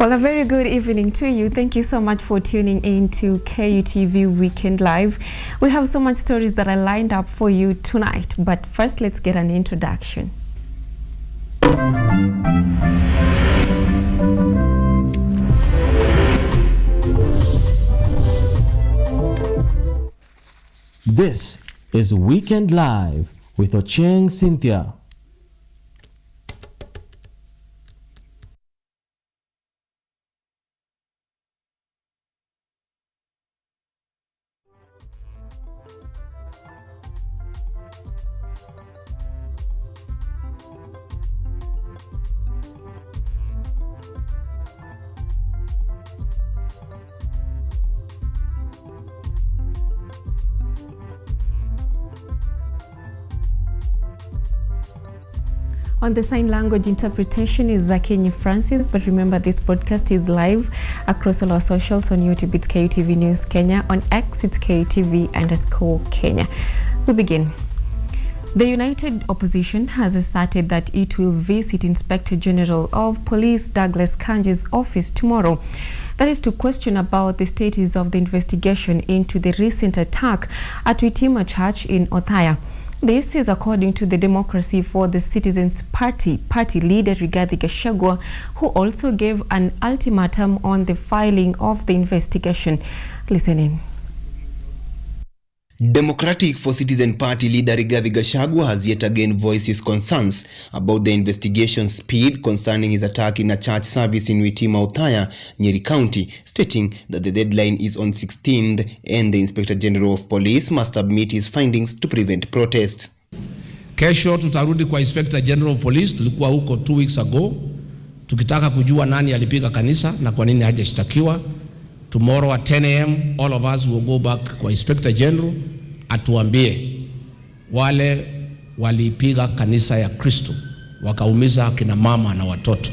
Well, a very good evening to you. Thank you so much for tuning in to KUTV Weekend Live. We have so much stories that are lined up for you tonight. But first, let's get an introduction. This is Weekend Live with Ochieng, Cynthia. On the sign language interpretation is Zakenya Francis, but remember this podcast is live across all our socials. On YouTube it's KUTV News Kenya, on X it's KUTV_Kenya. We begin. The United Opposition has asserted that it will visit Inspector General of Police Douglas Kanje's office tomorrow. That is to question about the status of the investigation into the recent attack at Witima Church in Othaya. This is according to the Democracy for the Citizens Party leader Rigathi Gachagua, who also gave an ultimatum on the filing of the investigation. Listen in. Democratic for Citizen Party leader Rigathi Gachagua has yet again voiced his concerns about the investigation speed concerning his attack in a church service in Witima Othaya, Nyeri County, stating that the deadline is on 16th and the Inspector General of Police must submit his findings to prevent protest. Kesho tutarudi kwa Inspector General of Police. Tulikuwa huko 2 weeks ago tukitaka kujua nani alipiga kanisa na kwa nini hajashtakiwa. Tomorrow at 10 a.m. all of us will go back kwa Inspector General atuambie wale walipiga kanisa ya Kristo wakaumiza akina mama na watoto,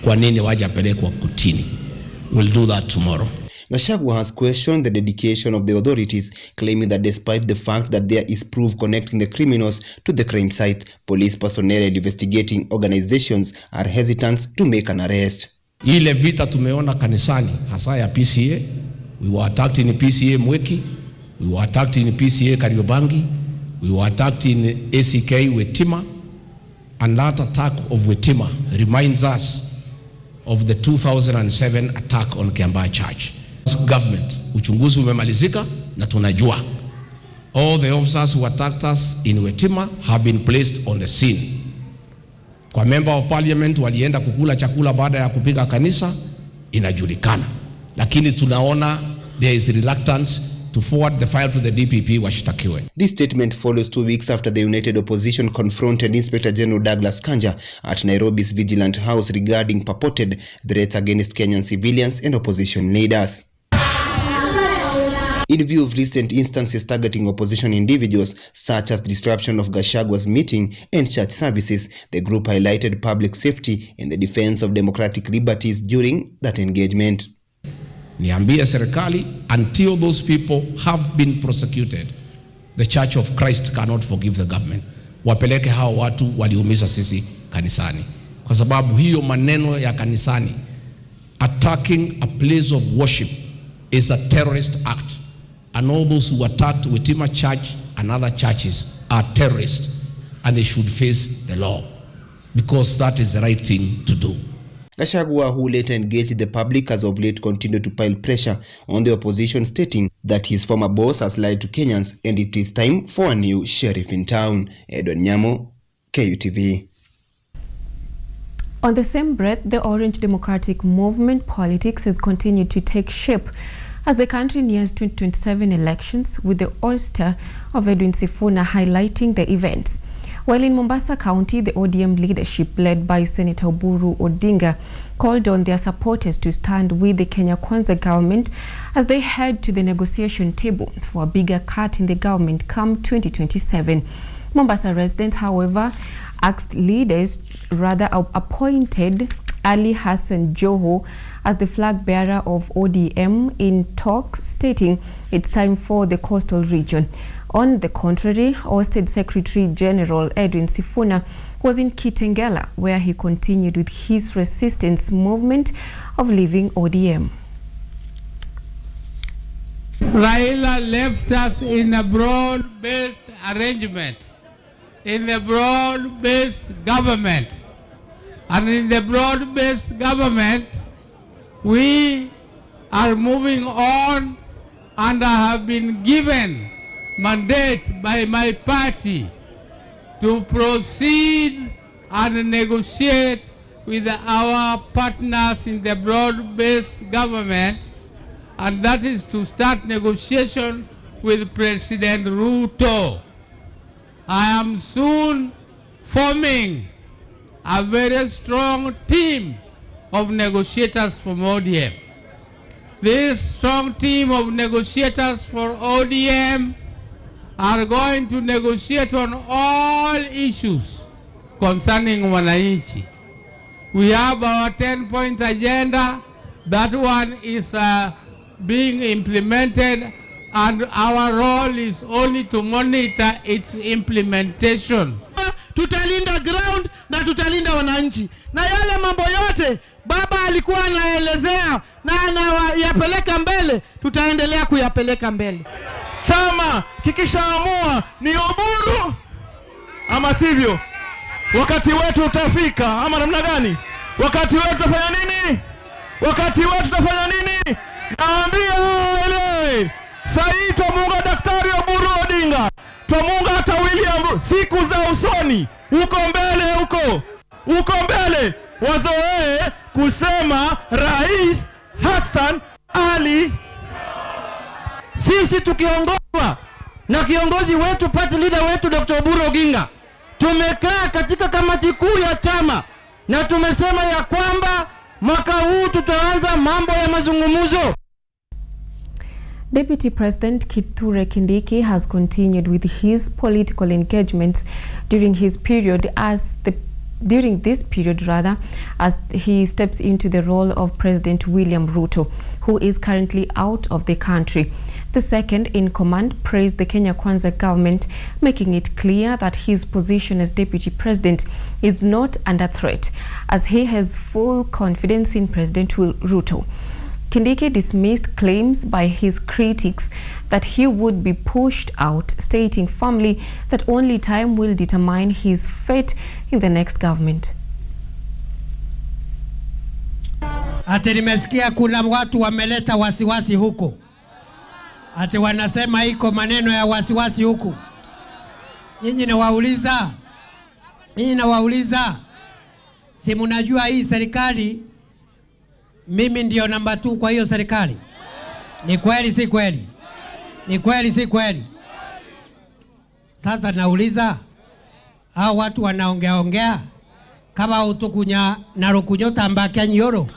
kwa nini wajapelekwa kotini. We'll do that tomorrow. Gachagua has questioned the dedication of the authorities, claiming that despite the fact that there is proof connecting the criminals to the crime site, police personnel and investigating organizations are hesitant to make an arrest. Ile vita tumeona kanisani hasa ya PCA, we were attacked in PCA Mweki, we were attacked in PCA Kariobangi, we were attacked in ACK Witima, and that attack of Witima reminds us of the 2007 attack on Kiambaa Church. Government, uchunguzi umemalizika na tunajua. All the officers who attacked us in Witima have been placed on the scene. Kwa member of parliament walienda kukula chakula baada ya kupiga kanisa inajulikana, lakini tunaona there is reluctance to forward the file to the DPP washtakiwe. This statement follows 2 weeks after the United Opposition confronted Inspector General Douglas Kanja at Nairobi's Vigilant House regarding purported threats against Kenyan civilians and opposition leaders. In view of recent instances targeting opposition individuals, such as disruption of Gachagua's meeting and church services, the group highlighted public safety and the defense of democratic liberties during that engagement. Niambie serikali, until those people have been prosecuted, the Church of Christ cannot forgive the government. Wapeleke hao watu waliumiza sisi kanisani. Kwa sababu hiyo maneno ya kanisani, attacking a place of worship is a terrorist act. And all those who attacked Witima Church and other churches are terrorists, and they should face the law, because that is the right thing to do. Gachagua, who later engaged the public, has of late continued to pile pressure on the opposition, stating that his former boss has lied to Kenyans and it is time for a new sheriff in town. Edwin Nyamo, KUTV. On the same breath, the Orange Democratic Movement politics has continued to take shape as the country nears 2027 elections, with the ouster of Edwin Sifuna highlighting the events. While in Mombasa County, the ODM leadership led by Senator Oburu Odinga called on their supporters to stand with the Kenya Kwanza government as they head to the negotiation table for a bigger cut in the government come 2027. Mombasa residents, however, asked leaders appointed Ali Hassan Joho as the flag bearer of ODM in talks, stating it's time for the coastal region. On the contrary, ousted Secretary General Edwin Sifuna was in Kitengela, where he continued with his resistance movement of leaving ODM. Raila left us in a broad-based arrangement, in a broad-based government. And in the broad-based government, we are moving on, and I have been given mandate by my party to proceed and negotiate with our partners in the broad-based government, and that is to start negotiation with President Ruto. I am soon forming a very strong team of negotiators from ODM. This strong team of negotiators for ODM are going to negotiate on all issues concerning wananchi. We have our 10-point agenda. That one is being implemented, and our role is only to monitor its implementation. Tutalinda ground na tutalinda wananchi, na yale mambo yote baba alikuwa anaelezea na anayapeleka mbele, tutaendelea kuyapeleka mbele. Chama kikishaamua ni Oburu ama sivyo, wakati wetu utafika ama namna gani? Wakati wetu utafanya nini? Wakati wetu utafanya nini? Naambia ile sahi twamunga Daktari Oburu Odinga, twamunga hata William siku za usoni uko mbele, uko mbele, wazoee kusema Rais Hassan Ali. Sisi tukiongozwa na kiongozi wetu, party leader wetu Dr. Oburu Oginga, tumekaa katika kamati kuu ya chama na tumesema ya kwamba mwaka huu tutaanza mambo ya mazungumzo. Deputy President Kithure Kindiki has continued with his political engagements during this period as he steps into the role of President William Ruto, who is currently out of the country. The second in command praised the Kenya Kwanza government, making it clear that his position as deputy president is not under threat, as he has full confidence in President Ruto. Kindiki dismissed claims by his critics that he would be pushed out, stating firmly that only time will determine his fate in the next government. Ati nimesikia kuna watu wameleta wasiwasi huko. Ati wanasema iko maneno ya wasiwasi huku. Nyinyi nawauliza, si mnajua hii serikali mimi ndio namba 2 kwa hiyo serikali? Ni kweli si kweli? Ni kweli si kweli? Sasa nauliza, hao watu wanaongea kama utukunya na rukunyota mbakia nyoro.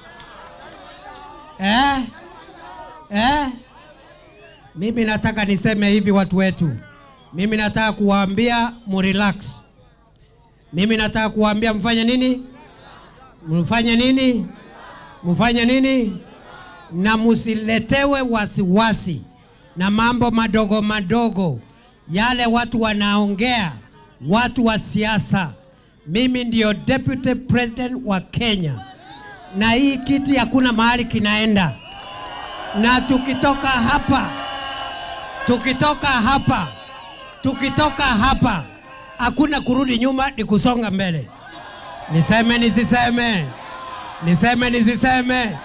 Mimi nataka niseme hivi watu wetu. Mimi nataka kuwaambia mrelax. Mimi nataka kuwaambia mfanye nini? Mfanye nini? Na musiletewe wasiwasi na mambo madogo yale watu wanaongea, watu wa siasa. Mimi ndio deputy president wa Kenya, na hii kiti hakuna mahali kinaenda, na tukitoka hapa hakuna kurudi nyuma, ni kusonga mbele. Niseme nisiseme.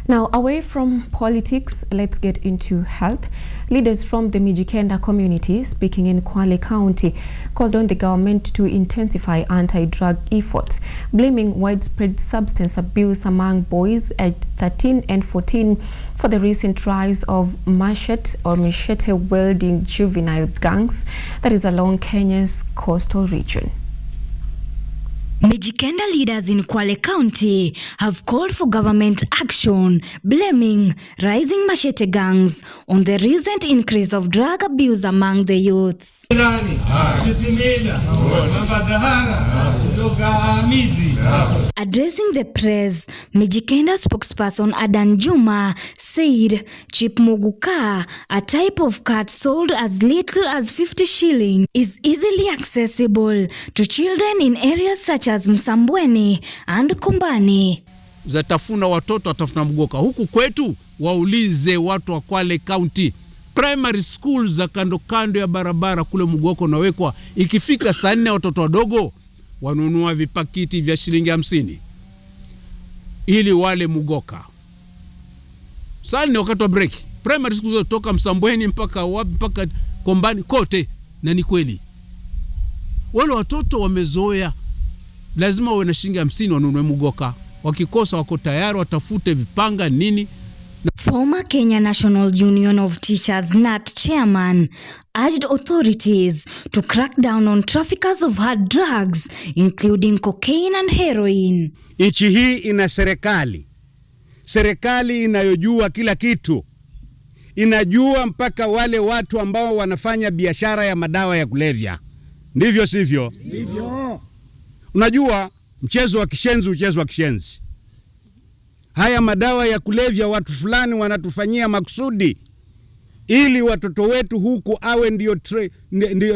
Now, away from politics, let's get into health. Leaders from the Mijikenda community, speaking in Kwale County, called on the government to intensify anti-drug efforts, blaming widespread substance abuse among boys at 13 and 14 for the recent rise of machete-wielding juvenile gangs that is along Kenya's coastal region. Mijikenda leaders in Kwale County have called for government action, blaming rising machete gangs on the recent increase of drug abuse among the youths. Addressing the press, Mijikenda spokesperson Adan Juma said Chip Muguka, a type of cat sold as little as 50 shillings, is easily accessible to children in areas such as as Msambweni and Kombani. Zatafuna watoto watafuna mgoka. Huku kwetu waulize watu wa Kwale County. Primary schools za kando kando ya barabara kule mgoko unawekwa. Ikifika saa 4 watoto wadogo wanunua vipakiti vya shilingi 50 ili wale mgoka. Saa 4 wakati wa break. Primary schools kutoka Msambweni mpaka wapi mpaka Kombani kote, na ni kweli. Wale watoto wamezoea. Lazima wawe na shilingi 50 wanunue mgoka. Wakikosa wako tayari watafute vipanga nini. Former Kenya National Union of Teachers NAT chairman urged authorities to crack down on traffickers of hard drugs including cocaine and heroin. Nchi hii ina serikali. Serikali inayojua kila kitu. Inajua mpaka wale watu ambao wanafanya biashara ya madawa ya kulevya. Ndivyo sivyo? Ndivyo. Unajua mchezo wa kishenzi. Haya madawa ya kulevya watu fulani wanatufanyia makusudi ili watoto wetu huku awe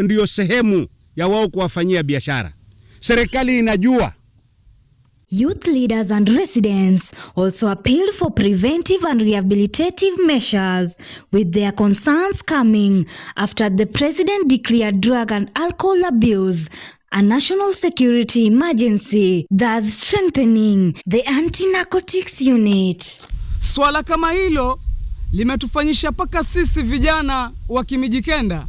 ndio sehemu ya wao kuwafanyia biashara. Serikali inajua. Youth leaders and residents also appealed for preventive and rehabilitative measures, with their concerns coming after the president declared drug and alcohol abuse a national security emergency, thus strengthening the anti-narcotics unit. Swala kama hilo limetufanyisha paka sisi vijana wa Kimijikenda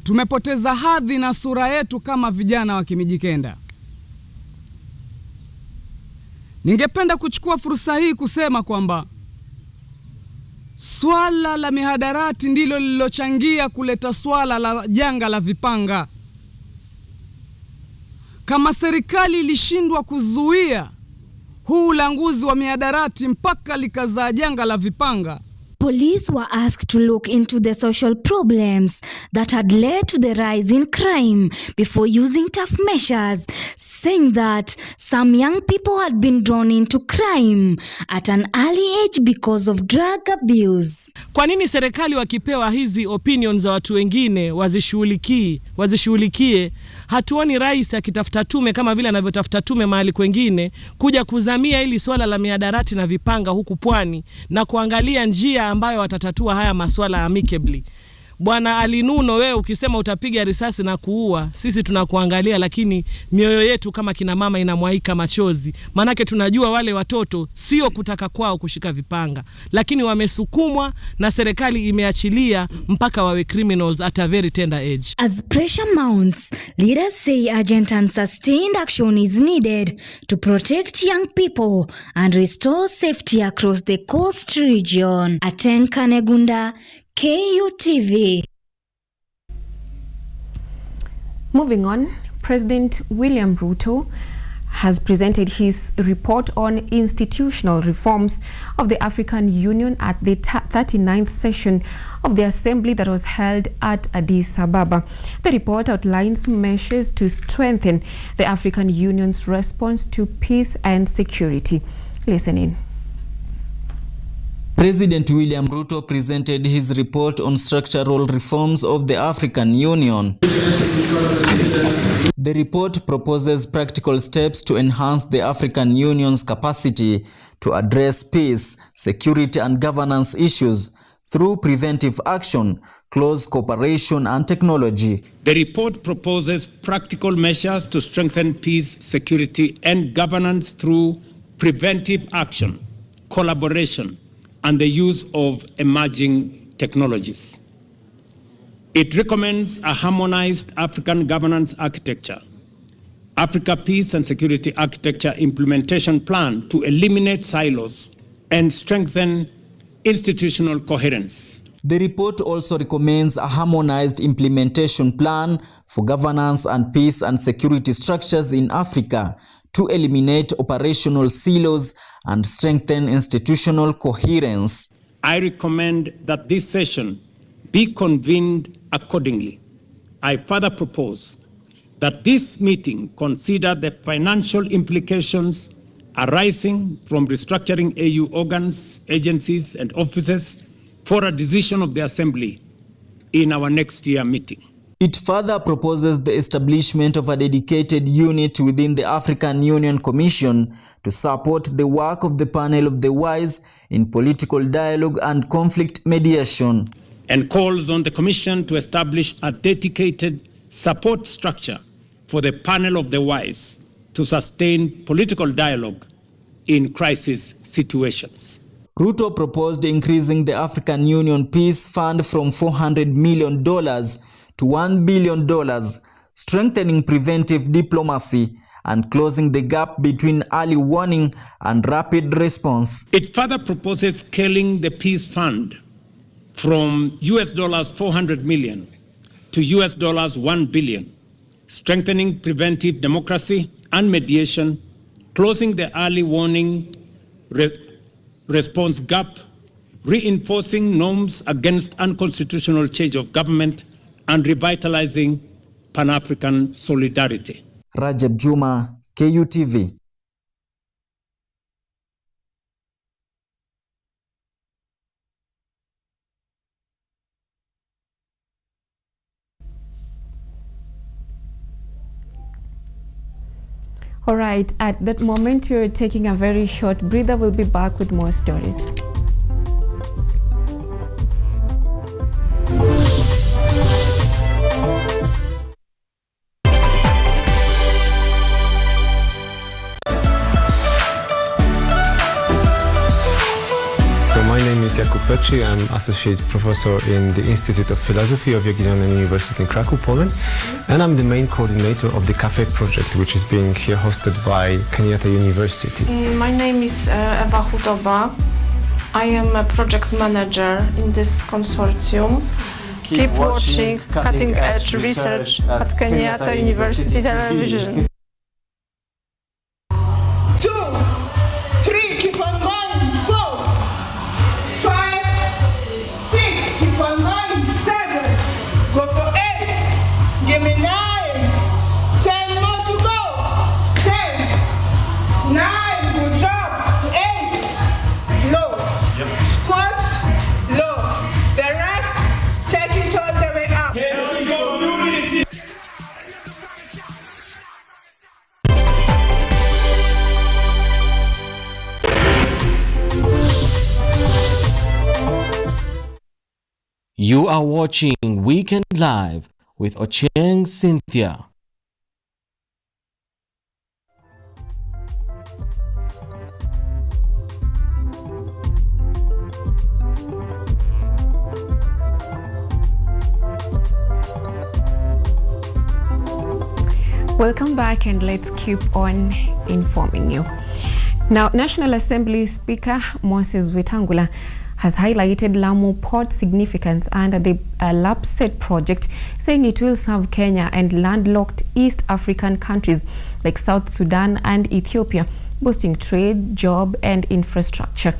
tumepoteza hadhi na sura yetu kama vijana wa Kimijikenda. Ningependa kuchukua fursa hii kusema kwamba swala la mihadarati ndilo lililochangia kuleta swala la janga la vipanga. Kama serikali ilishindwa kuzuia huu ulanguzi wa mihadarati mpaka likazaa janga la vipanga, police were asked to look into the social problems that had led to the rise in crime before using tough measures, saying that some young people had been drawn into crime at an early age because of drug abuse. Kwa nini serikali wakipewa hizi opinions za watu wengine wazishughulikie? Hatuoni rais akitafuta tume kama vile anavyotafuta tume mahali kwengine kuja kuzamia ili swala la mihadarati na vipanga huku pwani na kuangalia njia ambayo watatatua haya maswala amicably. Bwana Alinuno, wewe ukisema utapiga risasi na kuua, sisi tunakuangalia, lakini mioyo yetu kama kina mama inamwaika machozi. Manake tunajua wale watoto sio kutaka kwao kushika vipanga, lakini wamesukumwa na serikali imeachilia mpaka wawe criminals at a very tender age. As pressure mounts, leaders say urgent and sustained action is needed to protect young people and restore safety across the coast region. Ochieng Kanegunda, KUTV. Moving on, President William Ruto has presented his report on institutional reforms of the African Union at the 39th session of the Assembly that was held at Addis Ababa. The report outlines measures to strengthen the African Union's response to peace and security. Listen in. President William Ruto presented his report on structural reforms of the African Union. The report proposes practical steps to enhance the African Union's capacity to address peace, security and governance issues through preventive action, close cooperation and technology. The report proposes practical measures to strengthen peace, security and governance through preventive action, collaboration, and the use of emerging technologies. It recommends a harmonized African governance architecture, Africa Peace and Security Architecture Implementation Plan to eliminate silos and strengthen institutional coherence. The report also recommends a harmonized implementation plan for governance and peace and security structures in Africa to eliminate operational silos and strengthen institutional coherence. I recommend that this session be convened accordingly. I further propose that this meeting consider the financial implications arising from restructuring AU organs, agencies, and offices for a decision of the Assembly in our next year meeting. It further proposes the establishment of a dedicated unit within the African Union Commission to support the work of the Panel of the Wise in political dialogue and conflict mediation. And calls on the Commission to establish a dedicated support structure for the Panel of the Wise to sustain political dialogue in crisis situations. Ruto proposed increasing the African Union Peace Fund from $400 million to $1 billion, strengthening preventive diplomacy and closing the gap between early warning and rapid response. It further proposes scaling the Peace Fund from $400 million to $1 billion, strengthening preventive democracy and mediation, closing the early warning response gap, reinforcing norms against unconstitutional change of government, and revitalizing Pan-African solidarity. Rajab Juma, KUTV. All right, at that moment, we're taking a very short breather. We'll be back with more stories. I'm Associate Professor in the Institute of Philosophy of Jagiellonian University in Krakow, Poland, and I'm the main coordinator of the CAFE project, which is being here hosted by Kenyatta University. My name is Eva Hudoba. I am a project manager in this consortium. Keep watching cutting-edge research at Kenyatta University Television. You are watching Weekend Live with Ochieng, Cynthia. Welcome back, and let's keep on informing you. Now, National Assembly Speaker Moses Wetangula has highlighted Lamu Port's significance under the LAPSET project, saying it will serve Kenya and landlocked East African countries like South Sudan and Ethiopia, boosting trade, job and infrastructure.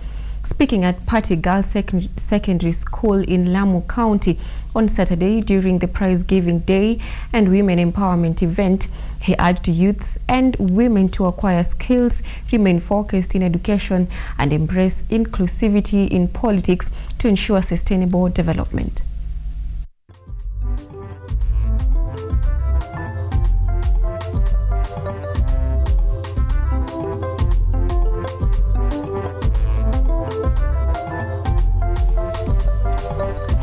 Speaking at Party Girls Secondary School in Lamu County on Saturday during the prize-giving day and women empowerment event, he urged youths and women to acquire skills, remain focused in education, and embrace inclusivity in politics to ensure sustainable development.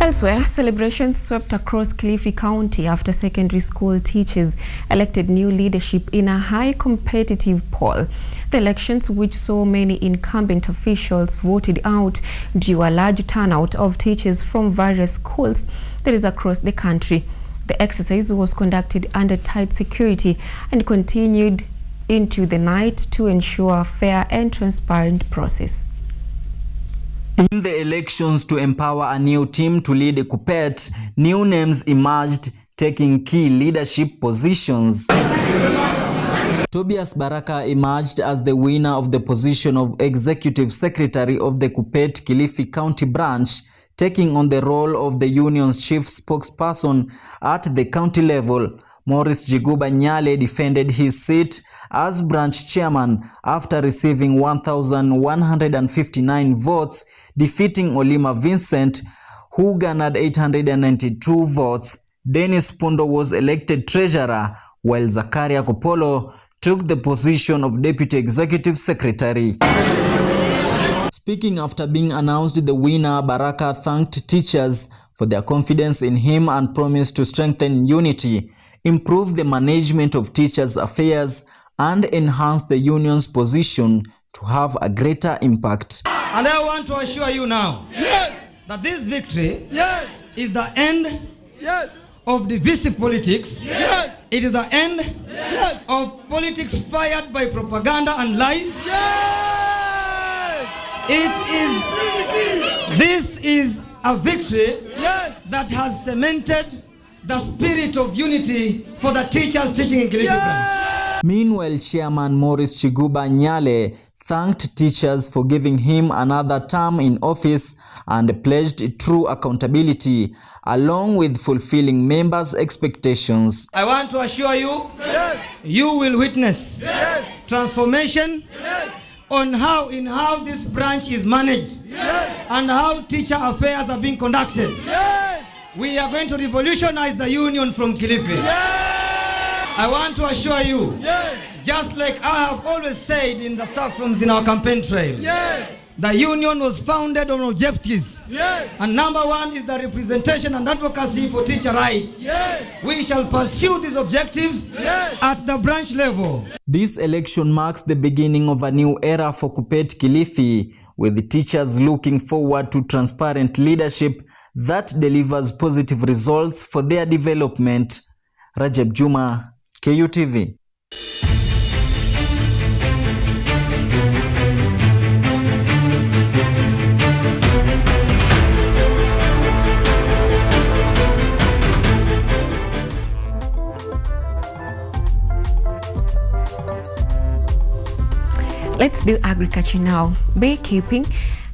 Elsewhere, celebrations swept across Kilifi County after secondary school teachers elected new leadership in a high competitive poll. The elections, which saw many incumbent officials voted out, drew a large turnout of teachers from various schools that is across the country. The exercise was conducted under tight security and continued into the night to ensure a fair and transparent process. In the elections to empower a new team to lead a KUPPET, new names emerged, taking key leadership positions. Tobias Baraka emerged as the winner of the position of Executive Secretary of the KUPPET Kilifi County branch, taking on the role of the union's chief spokesperson at the county level. Morris Jiguba Nyale defended his seat as branch chairman after receiving 1,159 votes, defeating Olima Vincent, who garnered 892 votes. Dennis Pundo was elected treasurer, while Zakaria Kopolo took the position of deputy executive secretary. Speaking after being announced the winner, Baraka thanked teachers for their confidence in him and promised to strengthen unity, improve the management of teachers' affairs, and enhance the union's position to have a greater impact. And I want to assure you now, that this victory is the end of divisive politics. It is the end of politics fired by propaganda and lies. This is a victory that has cemented the spirit of unity for the teachers teaching in Kilifi. Meanwhile, Chairman Morris Chiguba Nyale thanked teachers for giving him another term in office and pledged true accountability along with fulfilling members' expectations. I want to assure you, you will witness transformation on how this branch is managed and how teacher affairs are being conducted. We are going to revolutionize the union from Kilifi. I want to assure you, just like I have always said in the staff rooms in our campaign trail, the union was founded on objectives. And number one is the representation and advocacy for teacher rights. We shall pursue these objectives at the branch level. This election marks the beginning of a new era for KUPPET Kilifi, with the teachers looking forward to transparent leadership that delivers positive results for their development. Rajab Juma, KUTV. Let's do agriculture now. Beekeeping,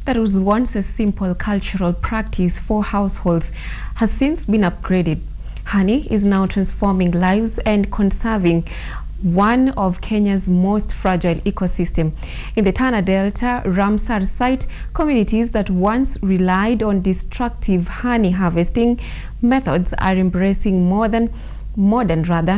that was once a simple cultural practice for households, has since been upgraded. Honey is now transforming lives and conserving one of Kenya's most fragile ecosystem. In the Tana Delta Ramsar site, communities that once relied on destructive honey harvesting methods are embracing modern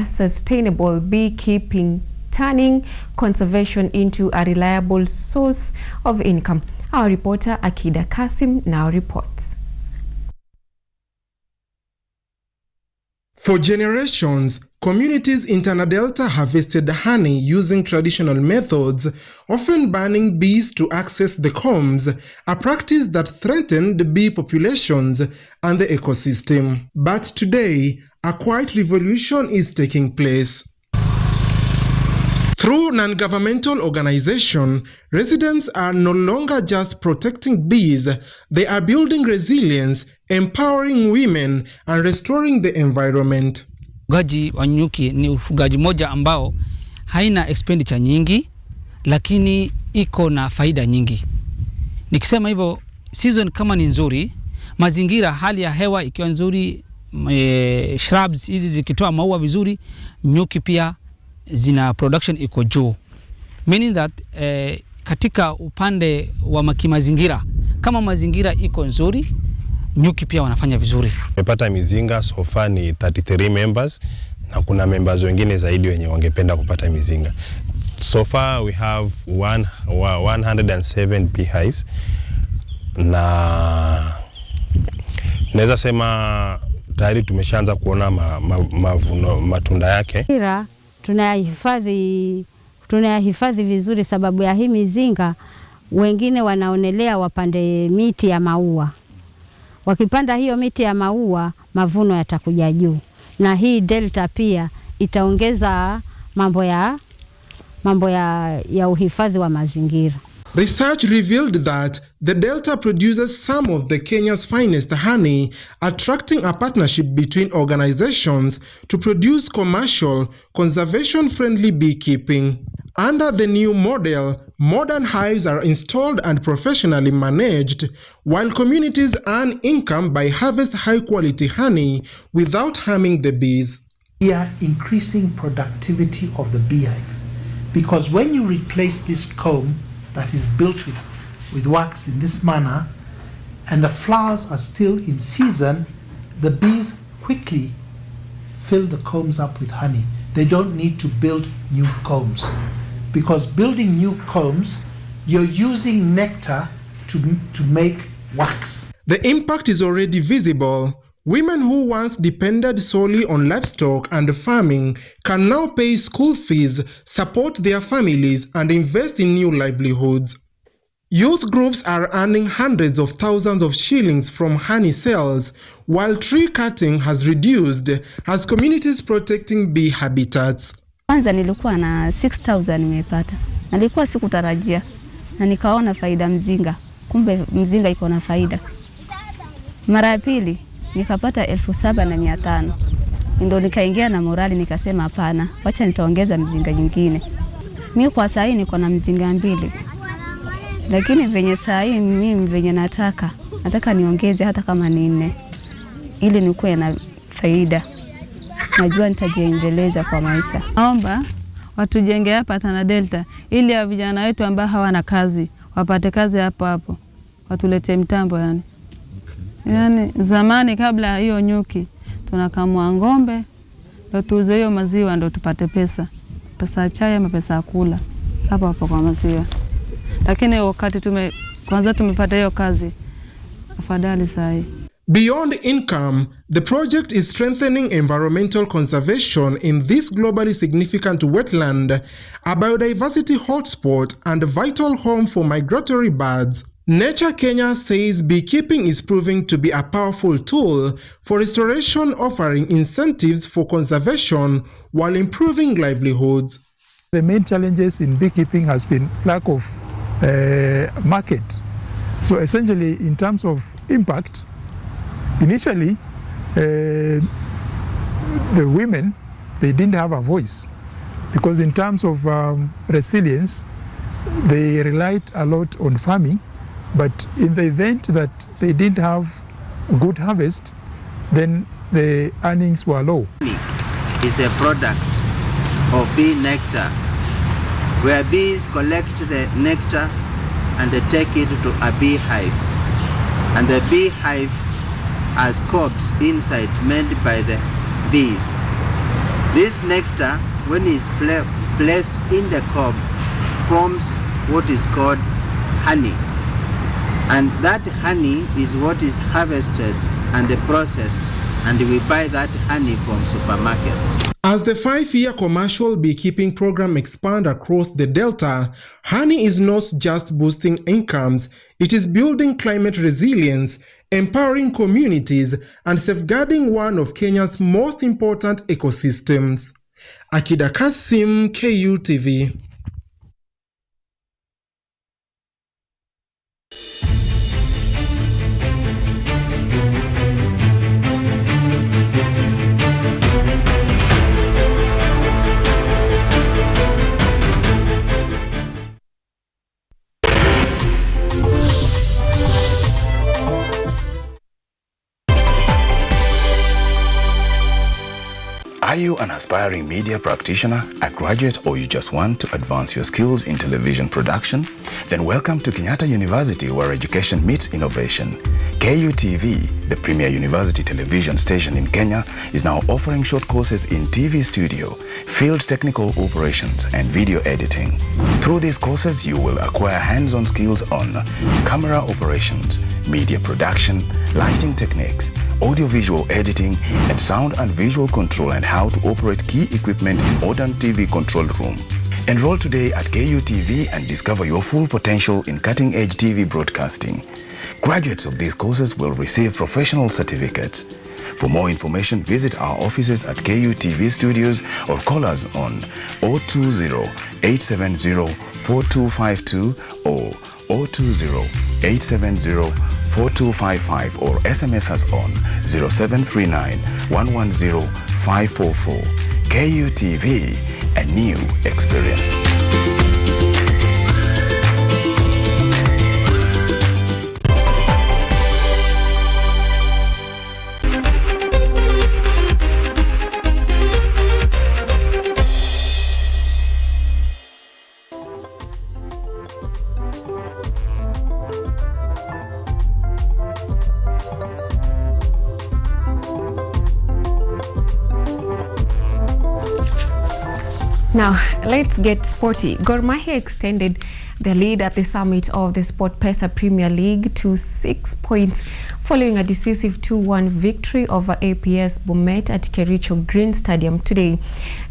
sustainable beekeeping, turning conservation into a reliable source of income. Our reporter Akida Kasim now reports. For generations, communities in Tana Delta harvested honey using traditional methods, often banning bees to access the combs, a practice that threatened bee populations and the ecosystem. But today, a quiet revolution is taking place. Through non-governmental organization, residents are no longer just protecting bees, they are building resilience, empowering women, and restoring the environment. Ufugaji wa nyuki ni ufugaji moja ambao haina expenditure nyingi, lakini iko na faida nyingi. Nikisema hivyo, season kama ni nzuri, mazingira, hali ya hewa ikiwa nzuri, shrubs hizi zikitoa maua vizuri, nyuki pia zina production iko juu. Meaning that katika upande wa kimazingira, kama mazingira iko nzuri, nyuki pia wanafanya vizuri. Tumepata mizinga so far ni 33 members na kuna members wengine zaidi wenye wangependa kupata mizinga. So far we have 107 beehives na naweza sema tayari tumeshaanza kuona matunda yake. Tunayahifadhi vizuri sababu ya hii mizinga. Wengine wanaonelea wapande miti ya maua. Wakipanda hiyo miti ya maua, mavuno yatakuja juu. Na hii delta pia itaongeza mambo ya uhifadhi wa mazingira. Research revealed that the Delta produces some of the Kenya's finest honey, attracting a partnership between organizations to produce commercial, conservation-friendly beekeeping. Under the new model, modern hives are installed and professionally managed, while communities earn income by harvest high-quality honey without harming the bees. We are increasing productivity of the beehive, because when you replace this comb that is built with wax in this manner, and the flowers are still in season, the bees quickly fill the combs up with honey. They don't need to build new combs, because building new combs, you're using nectar to make wax. The impact is already visible. Women who once depended solely on livestock and farming can now pay school fees, support their families, and invest in new livelihoods. Youth groups are earning hundreds of thousands of shillings from honey sales, while tree cutting has reduced as communities protecting bee habitats. Kwanza nilikuwa na 6,000 nimepata. Nilikuwa sikutarajia na nikaona faida mzinga. Kumbe mzinga iko na faida. Mara ya pili nikapata 7,500. Ndio nikaingia na morali nikasema hapana, wacha nitaongeza mzinga nyingine. Mimi kwa sasa niko na mzinga 2. Lakini venye saa hii mimi venye nataka niongeze hata kama ni 4 ili nikuwe na faida. Najua nitajiendeleza kwa maisha. Naomba watujenge hapa Tana Delta ili ya vijana wetu ambao hawana kazi wapate kazi hapo hapo. Watulete mtambo yani. Yani zamani kabla hiyo nyuki tunakamua ng'ombe ndio tuuze hiyo maziwa ndio tupate pesa. Pesa ya chai ama pesa ya kula hapo hapo kwa maziwa. Lakini wakati kwanza tumepata hiyo kazi, afadhali sahi. Beyond income, the project is strengthening environmental conservation in this globally significant wetland, a biodiversity hotspot and a vital home for migratory birds. Nature Kenya says beekeeping is proving to be a powerful tool for restoration, offering incentives for conservation while improving livelihoods. The main challenges in beekeeping has been lack of market. So essentially, in terms of impact, initially the women, they didn't have a voice, because in terms of resilience, they relied a lot on farming. But in the event that they didn't have good harvest, then the earnings were low. Is a product of bee nectar, where bees collect the nectar and they take it to a beehive. And the beehive has combs inside made by the bees. This nectar, when it's placed in the comb, forms what is called honey. And that honey is what is harvested and processed, and we buy that honey from supermarkets. As the 5-year commercial beekeeping program expands across the Delta, honey is not just boosting incomes, it is building climate resilience, empowering communities, and safeguarding one of Kenya's most important ecosystems. Akida Kasim, KUTV. Are you an aspiring media practitioner, a graduate, or you just want to advance your skills in television production? Then welcome to Kenyatta University, where education meets innovation. KUTV, the premier university television station in Kenya, is now offering short courses in TV studio, field technical operations, and video editing. Through these courses, you will acquire hands-on skills on camera operations, media production, lighting techniques, audio-visual editing, and sound and visual control, and how to operate key equipment in modern TV control room. Enroll today at KUTV and discover your full potential in cutting-edge TV broadcasting. Graduates of these courses will receive professional certificates. For more information, visit our offices at KUTV Studios or call us on 020-870-4252 or 020-870-4255 or SMS us on 0739-110-544. KUTV, a new experience. Now, let's get sporty. Gor Mahia extended their lead at the summit of the SportPesa Premier League to 6 points following a decisive 2-1 victory over APS Bomet at Kericho Green Stadium today.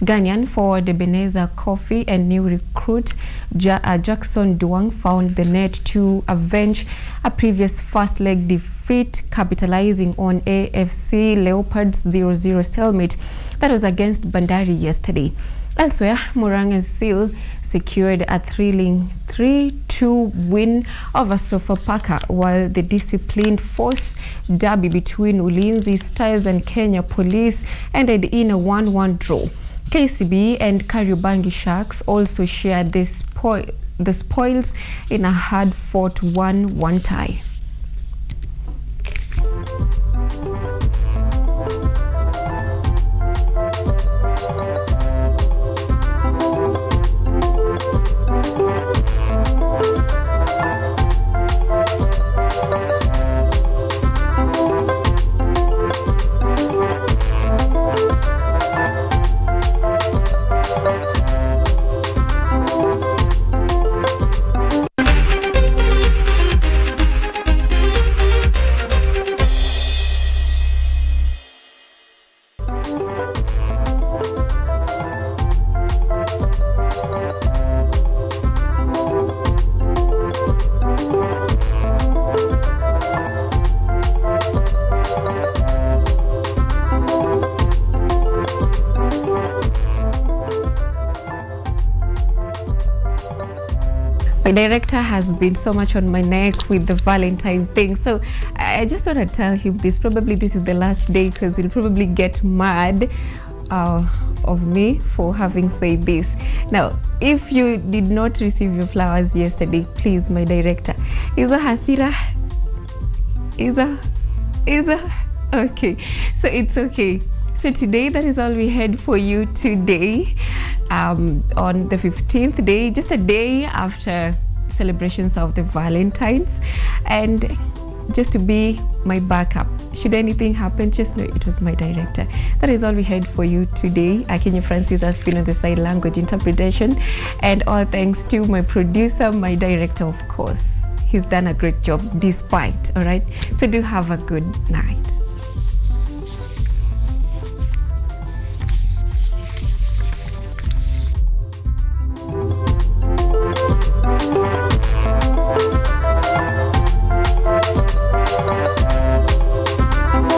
Ghanaian forward Ebenezer Kofi and new recruit Jackson Duang found the net to avenge a previous first leg defeat, capitalizing on AFC Leopards 0-0 stalemate that was against Bandari yesterday. Elsewhere, Murang'a Seal secured a thrilling 3-2 win over Sofapaka, while the disciplined force derby between Ulinzi Stars and Kenya Police ended in a 1-1 draw. KCB and Kariobangi Sharks also shared the spoils in a hard-fought 1-1 tie. My director has been so much on my neck with the Valentine thing, so I just want to tell him this. Probably this is the last day, because he'll probably get mad of me for having said this. Now, if you did not receive your flowers yesterday, please, my director, is a hasira, okay, so it's okay. So today, that is all we had for you today, on the 15th day, just a day after celebrations of the Valentines, and just to be my backup. Should anything happen, just know it was my director. That is all we had for you today. Akinyi Francis has been on the side language interpretation, and all thanks to my producer, my director, of course. He's done a great job despite, all right? So do have a good night.